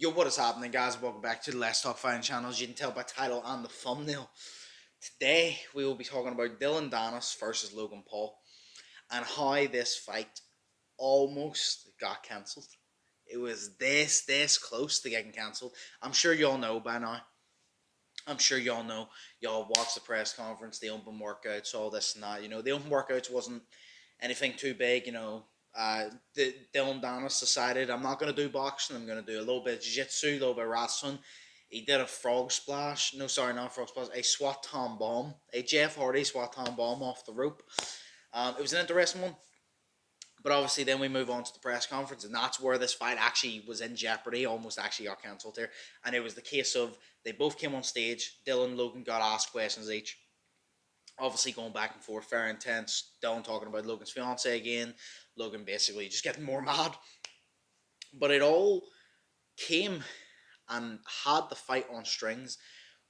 Yo, what is happening, guys? Welcome back to the Let's Talk Fighting channel. As you can tell by title and the thumbnail, today we will be talking about Dillion Danis versus Logan Paul and how this fight almost got cancelled. It was this close to getting cancelled. I'm sure y'all know by now. I'm sure y'all know. Y'all watched the press conference, the open workouts, all this and that. The open workouts wasn't anything too big. Dillion Danis decided, I'm not going to do boxing. I'm going to do a little bit of jiu-jitsu, a little bit of wrestling. He did a frog splash. No, sorry, not frog splash. A Swanton bomb. A Jeff Hardy Swanton bomb off the rope. It was an interesting one. But obviously then we move on to the press conference, and that's where this fight actually was in jeopardy, almost actually got cancelled here. And it was the case of they both came on stage, Dillion and Logan got asked questions each. Obviously going back and forth, very intense. Dillion talking about Logan's fiance again. Logan basically just getting more mad. But it all came and had the fight on strings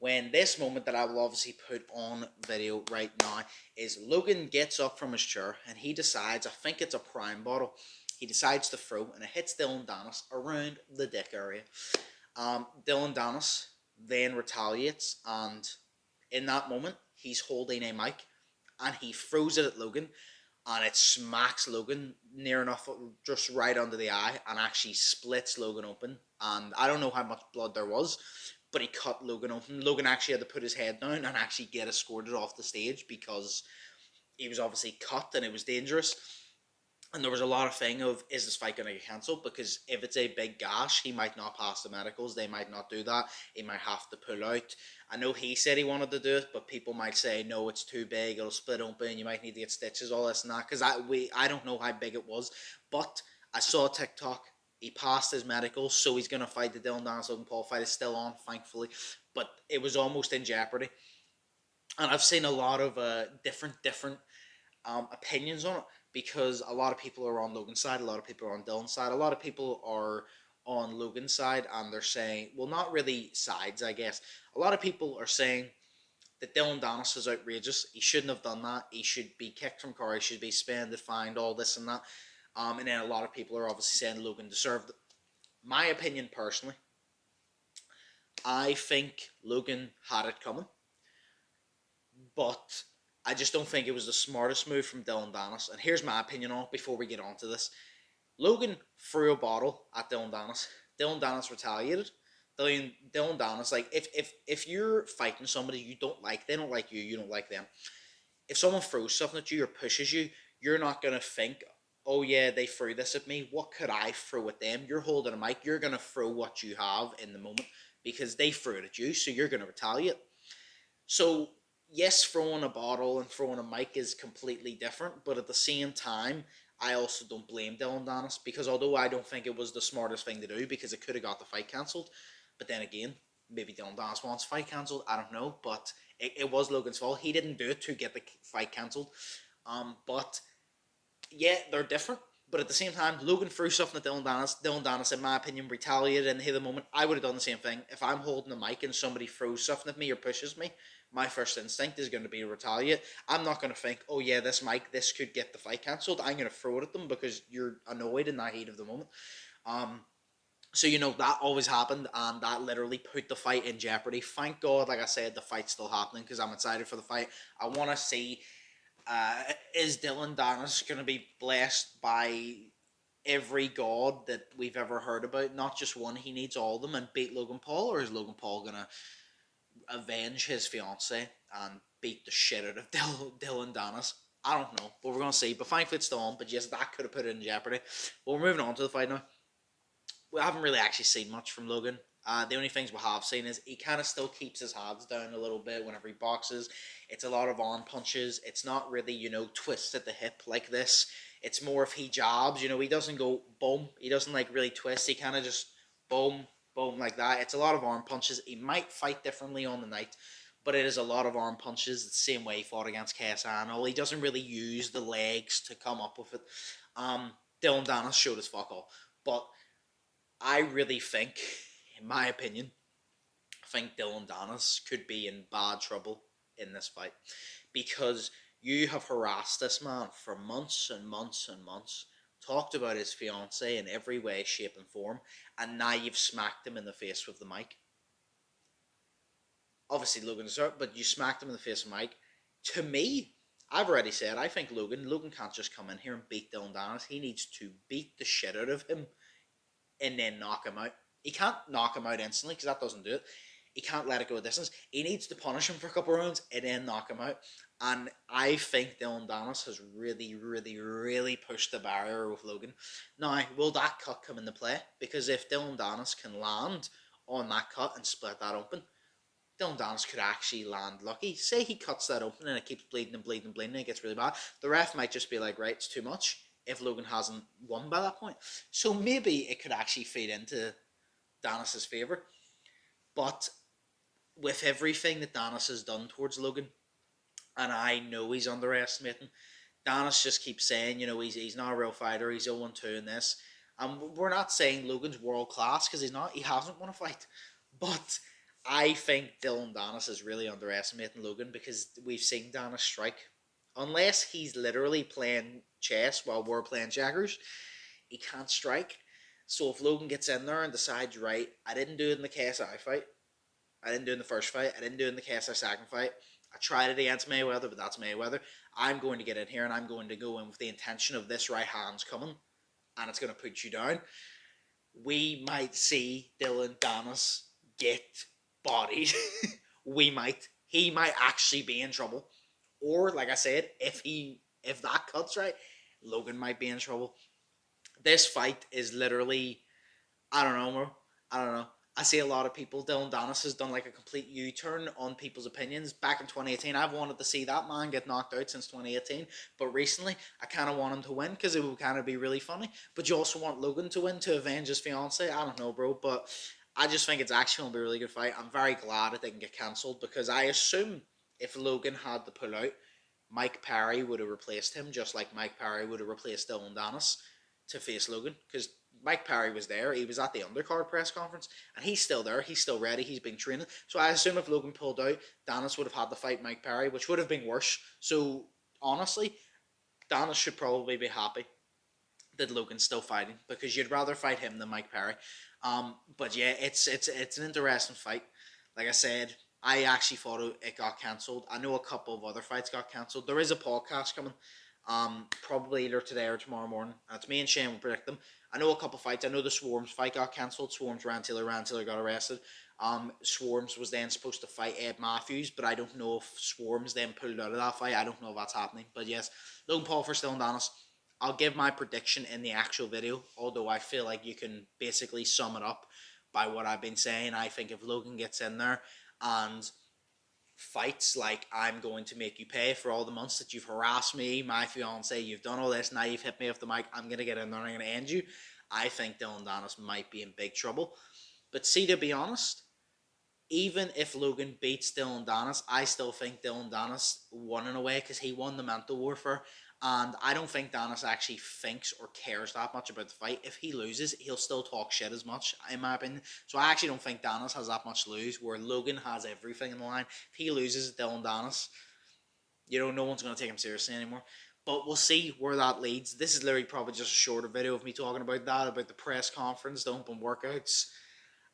when this moment that I will obviously put on video right now is Logan gets up from his chair and he decides, I think it's a prime bottle, he decides to throw, and it hits Dillion Danis around the dick area. Dillion Danis then retaliates, and in that moment he's holding a mic and he throws it at Logan, and it smacks Logan near enough just right under the eye and actually splits Logan open. And I don't know how much blood there was, but he cut Logan open. Logan actually had to put his head down and actually get escorted off the stage because he was obviously cut and it was dangerous. And there was a lot of thing of, is this fight going to get cancelled? Because if it's a big gash, he might not pass the medicals. They might not do that. He might have to pull out. I know he said he wanted to do it, but people might say, no, it's too big. It'll split open. You might need to get stitches, all this and that. Because I don't know how big it was. But I saw TikTok. He passed his medicals, so he's going to fight the Dillion Danis Logan Paul fight. Is still on, thankfully. But it was almost in jeopardy. And I've seen a lot of different opinions on it, because a lot of people are on Logan's side, a lot of people are on Dillon's side, a lot of people are on Logan's side, and they're saying, well, not really sides, I guess. A lot of people are saying that Dillion Danis is outrageous. He shouldn't have done that. He should be kicked from car. He should be suspended, fined, all this and that. And then a lot of people are obviously saying Logan deserved it. My opinion, personally, I think Logan had it coming, but I just don't think it was the smartest move from Dillion Danis. And here's my opinion on it before we get on to this. Logan threw a bottle at Dillion Danis. Dillion Danis retaliated. Dillion Danis, like, if you're fighting somebody you don't like, they don't like you, you don't like them. If someone throws something at you or pushes you, you're not going to think, oh yeah, they threw this at me, what could I throw at them? You're holding a mic, you're going to throw what you have in the moment because they threw it at you, so you're going to retaliate. So yes, throwing a bottle and throwing a mic is completely different, but at the same time, I also don't blame Dillion Danis, because although I don't think it was the smartest thing to do, because it could have got the fight cancelled, but then again, maybe Dillion Danis wants fight cancelled, I don't know, but it was Logan's fault. He didn't do it to get the fight cancelled. But yeah, they're different. But at the same time, Logan threw something at Dillion Danis. Dillion Danis, in my opinion, retaliated in the heat of the moment. I would have done the same thing. If I'm holding the mic and somebody throws something at me or pushes me, my first instinct is going to be to retaliate. I'm not going to think, oh yeah, this mic, this could get the fight cancelled. I'm going to throw it at them because you're annoyed in that heat of the moment. So, that always happened, and that literally put the fight in jeopardy. Thank God, like I said, the fight's still happening because I'm excited for the fight. I want to see, is Dillion Danis going to be blessed by every god that we've ever heard about? Not just one, he needs all of them, and beat Logan Paul? Or is Logan Paul going to avenge his fiance and beat the shit out of Dillion Danis? I don't know, but we're going to see. But thankfully it's still on, but yes, that could have put it in jeopardy. But we're moving on to the fight now. We haven't really actually seen much from Logan. The only things we have seen is he kind of still keeps his hands down a little bit whenever he boxes. It's a lot of arm punches. It's not really, twists at the hip like this. It's more if he jabs, he doesn't go boom. He doesn't really twist. He kind of just boom, boom like that. It's a lot of arm punches. He might fight differently on the night, but it is a lot of arm punches. The same way he fought against Casano. He doesn't really use the legs to come up with it. Dillion Danis showed his fuck all. But I really think, in my opinion, Dillion Danis could be in bad trouble in this fight, because you have harassed this man for months and months and months, talked about his fiance in every way, shape, and form, and now you've smacked him in the face with the mic. Obviously, Logan deserved, but you smacked him in the face with the mic. To me, I've already said, I think Logan can't just come in here and beat Dillion Danis. He needs to beat the shit out of him and then knock him out. He can't knock him out instantly because that doesn't do it. He can't let it go a distance. He needs to punish him for a couple of rounds and then knock him out. And I think Dillion Danis has really, really, really pushed the barrier with Logan. Now, will that cut come into play? Because if Dillion Danis can land on that cut and split that open, Dillion Danis could actually land lucky. Say he cuts that open and it keeps bleeding and bleeding and bleeding and it gets really bad. The ref might just be like, right, it's too much if Logan hasn't won by that point. So maybe it could actually feed into Danis' favour. But with everything that Danis has done towards Logan, and I know he's underestimating, Danis just keeps saying, you know, he's not a real fighter, he's 0-2 in this. And we're not saying Logan's world class, because he's not, he hasn't won a fight. But I think Dillion Danis is really underestimating Logan, because we've seen Danis strike. Unless he's literally playing chess while we're playing checkers, he can't strike. So if Logan gets in there and decides, right, I didn't do it in the KSI fight, I didn't do it in the first fight, I didn't do it in the KSI second fight, I tried it against Mayweather, but that's Mayweather, I'm going to get in here and I'm going to go in with the intention of this right hand's coming and it's going to put you down, we might see Dillion Danis get bodied. He might actually be in trouble. Or, like I said, if that cuts right, Logan might be in trouble. This fight is literally, I don't know. I see a lot of people, Dillion Danis has done like a complete U-turn on people's opinions. Back in 2018, I've wanted to see that man get knocked out since 2018. But recently, I kind of want him to win because it would kind of be really funny. But you also want Logan to win to avenge his fiance. I don't know, bro. But I just think it's actually going to be a really good fight. I'm very glad it didn't get cancelled because I assume if Logan had to pull out, Mike Perry would have replaced him just like Mike Perry would have replaced Dillion Danis to face Logan, because Mike Perry was there, he was at the undercard press conference, and he's still there, he's still ready, he's been training. So I assume if Logan pulled out, Danis would have had to fight Mike Perry, which would have been worse. So honestly, Danis should probably be happy that Logan's still fighting, because you'd rather fight him than Mike Perry. But yeah, it's an interesting fight. Like I said, I actually thought it got cancelled. I know a couple of other fights got cancelled. There is a podcast coming, probably either today or tomorrow morning. It's me and Shane will predict them. I know a couple of fights. I know the Swarms fight got cancelled. Swarms Ryan Taylor got arrested. Swarms was then supposed to fight Ed Matthews, but I don't know if Swarms then pulled out of that fight. I don't know if that's happening. But yes, Logan Paul for Dillion Danis. I'll give my prediction in the actual video, although I feel like you can basically sum it up by what I've been saying. I think if Logan gets in there and fights like, I'm going to make you pay for all the months that you've harassed me, my fiance, you've done all this, now you've hit me off the mic, I'm going to get in there and I'm going to end you, I think Dillion Danis might be in big trouble. But see, to be honest, even if Logan beats Dillion Danis, I still think Dillion Danis won in a way, because he won the mental warfare. And I don't think Danis actually thinks or cares that much about the fight. If he loses, he'll still talk shit as much, in my opinion. So I actually don't think Danis has that much to lose, where Logan has everything in the line. If he loses Dillion Danis, you know, no one's going to take him seriously anymore. But we'll see where that leads. This is literally probably just a shorter video of me talking about that, about the press conference, the open workouts.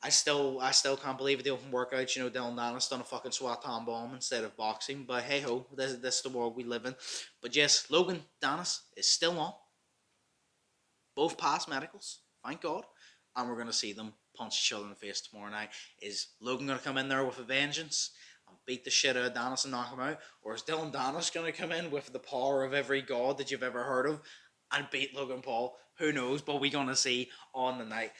I still can't believe it, the open workouts. You know, Dillion Danis done a fucking SWAT time bomb instead of boxing. But hey ho, this is the world we live in. But yes, Logan Danis is still on. Both passed medicals, thank God. And we're going to see them punch each other in the face tomorrow night. Is Logan going to come in there with a vengeance and beat the shit out of Danis and knock him out? Or is Dillion Danis going to come in with the power of every god that you've ever heard of and beat Logan Paul? Who knows? But we're going to see on the night.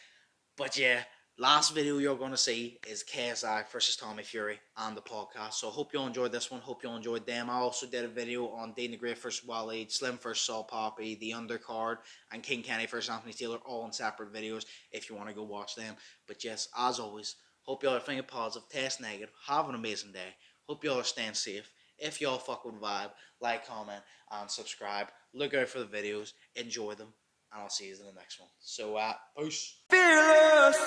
But yeah, last video you're going to see is KSI versus Tommy Fury and the podcast. So I hope you all enjoyed this one. Hope you all enjoyed them. I also did a video on Dana Gray versus Waleed, Slim versus Saul Poppy, the undercard, and King Kenny versus Anthony Taylor, all in separate videos if you want to go watch them. But yes, as always, hope you all are thinking positive, test negative, have an amazing day. Hope you all are staying safe. If you all fuck with the vibe, like, comment, and subscribe. Look out for the videos. Enjoy them. And I'll see you in the next one. So, peace. Fearless.